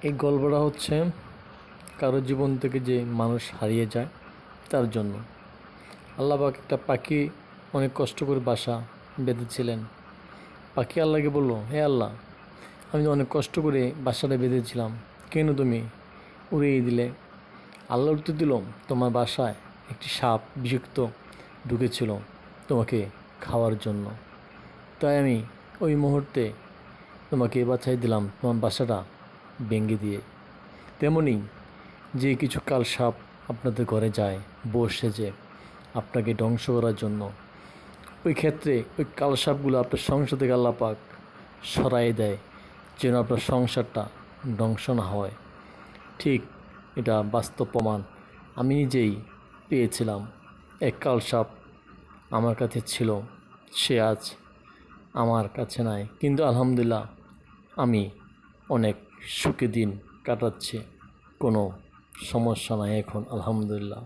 এই গল্পটা হচ্ছে কারো জীবন থেকে যে মানুষ হারিয়ে যায় তার জন্য। আল্লাহ পাক একটা পাখি অনেক কষ্ট করে বাসা বেঁধেছিলেন। পাখি আল্লাহকে বলল, হে আল্লাহ, আমি অনেক কষ্ট করে বাসাটা বেঁধেছিলাম, কেন তুমি উড়িয়ে দিলে? আল্লাহ উত্তর দিল, তোমার বাসায় একটি সাপ বিষাক্ত ঢুকেছিল তোমাকে খাওয়ার জন্য, তাই আমি ওই মুহূর্তে তোমাকে বাঁচাই দিলাম তোমার বাসাটা ভেঙে দিয়ে। তেমনি যে কিছু কাল সাপ আপনাদের ঘরে যায় বসে যে আপনাকে ধ্বংস করার জন্য, ওই ক্ষেত্রে ওই কাল সাপগুলো আপনার সংসার থেকে আল্লাহ পাক সরাই দেয়, যেন আপনার সংসারটা ধ্বংস না হয়। ঠিক এটা বাস্তব প্রমাণ আমি নিজেই পেয়েছিলাম। এক কাল সাপ আমার কাছে ছিল, সে আজ আমার কাছে নাই, কিন্তু আলহামদুলিল্লাহ আমি অনেক সুখে দিন কাটাচ্ছি, কোনো সমস্যা নাই এখন আলহামদুলিল্লাহ।